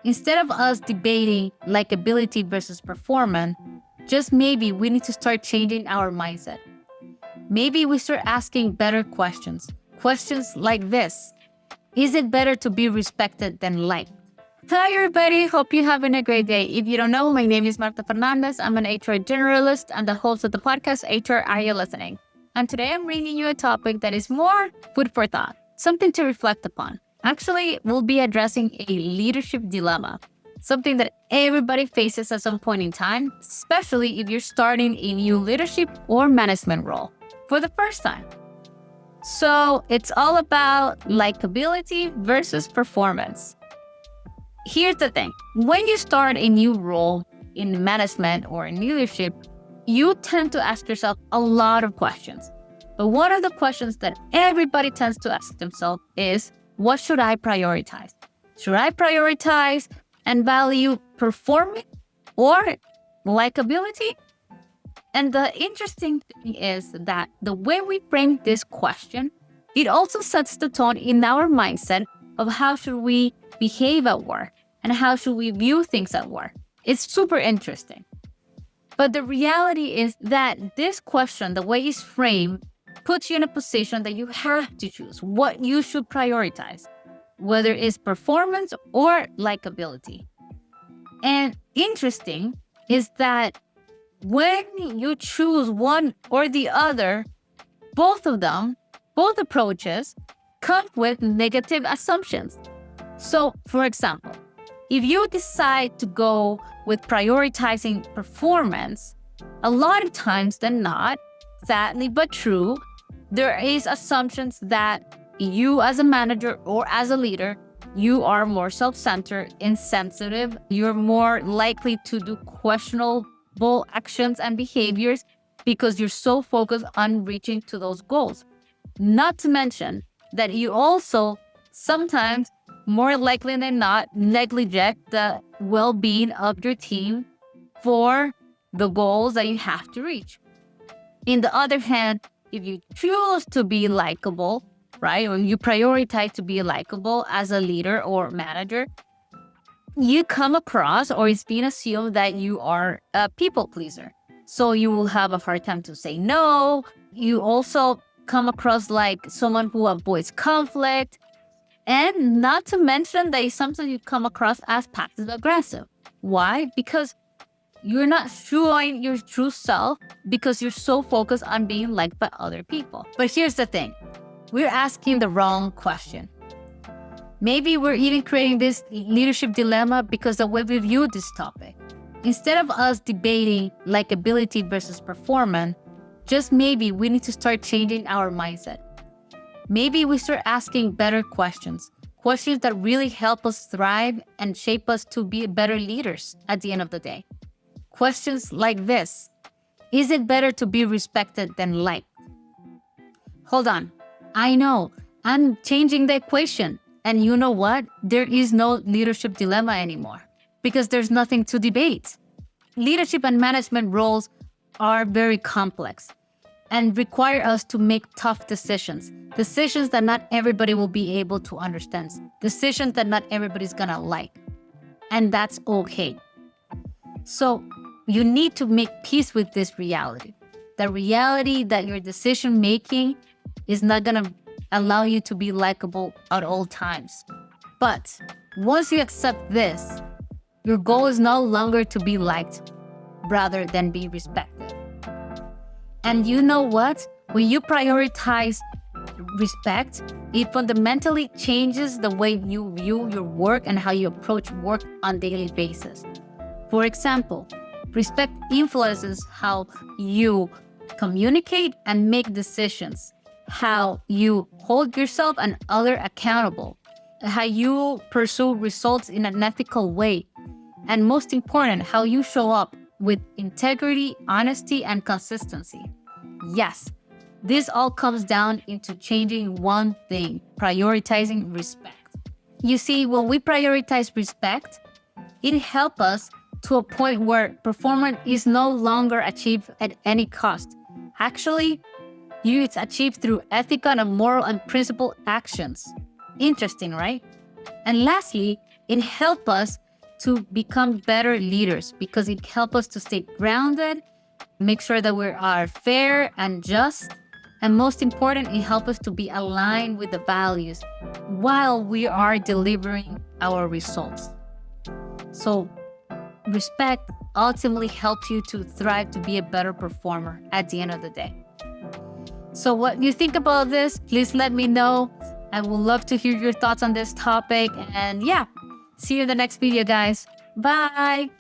Instead of us debating likability versus performance, just maybe we need to start changing our mindset. Maybe we start asking better questions. Questions like this: is it better to be respected than liked? Hi everybody, hope you're having a great day. If you don't know, my name is Marta Fernandez. I'm an HR generalist and the host of the podcast HR Are You Listening? And today I'm bringing you a topic that is more food for thought, something to reflect upon. Actually, we'll be addressing a leadership dilemma, something that everybody faces at some point in time, especially if you're starting a new leadership or management role for the first time. So it's all about likability versus performance. Here's the thing. When you start a new role in management or in leadership, you tend to ask yourself a lot of questions. But one of the questions that everybody tends to ask themselves is, what should I prioritize? Should I prioritize and value performance or likability? And the interesting thing is that the way we frame this question, it also sets the tone in our mindset of how should we behave at work and how should we view things at work. It's super interesting. But the reality is that this question, the way it's framed, puts you in a position that you have to choose what you should prioritize, whether it's performance or likability. And interesting is that when you choose one or the other, both approaches come with negative assumptions. So, for example, if you decide to go with prioritizing performance, a lot of times than not, sadly but true, there is assumptions that you as a manager or as a leader, you are more self-centered, insensitive, you're more likely to do questionable actions and behaviors because you're so focused on reaching to those goals. Not to mention that you also sometimes, more likely than not, neglect the well-being of your team for the goals that you have to reach. On the other hand, if you choose to be likable, right, or you prioritize to be likable as a leader or manager, you come across, or it's being assumed that you are a people pleaser. So you will have a hard time to say no. You also come across like someone who avoids conflict. And not to mention that sometimes you come across as passive aggressive. Why? Because you're not showing your true self because you're so focused on being liked by other people. But here's the thing. We're asking the wrong question. Maybe we're even creating this leadership dilemma because of the way we view this topic. Instead of us debating likability versus performance, just maybe we need to start changing our mindset. Maybe we start asking better questions that really help us thrive and shape us to be better leaders at the end of the day. Questions like this: is it better to be respected than liked? Hold on. I know, I'm changing the equation. And you know what? There is no leadership dilemma anymore because there's nothing to debate. Leadership and management roles are very complex and require us to make tough decisions that not everybody will be able to understand, decisions that not everybody's gonna like. And that's okay. So you need to make peace with this reality. The reality that your decision making is not gonna allow you to be likable at all times. But once you accept this, your goal is no longer to be liked rather than be respected. And you know what? When you prioritize respect, it fundamentally changes the way you view your work and how you approach work on a daily basis. For example, respect influences how you communicate and make decisions, how you hold yourself and others accountable, how you pursue results in an ethical way, and most important, how you show up with integrity, honesty, and consistency. Yes, this all comes down into changing one thing: prioritizing respect. You see, when we prioritize respect, it helps us to a point where performance is no longer achieved at any cost. Actually, it's achieved through ethical and moral and principled actions. Interesting, right? And lastly, it helps us to become better leaders because it helps us to stay grounded, make sure that we are fair and just, and most important, it helps us to be aligned with the values while we are delivering our results. So respect ultimately helps you to thrive, to be a better performer at the end of the day. So what you think about this, please let me know. I would love to hear your thoughts on this topic. And yeah, see you in the next video, guys. Bye.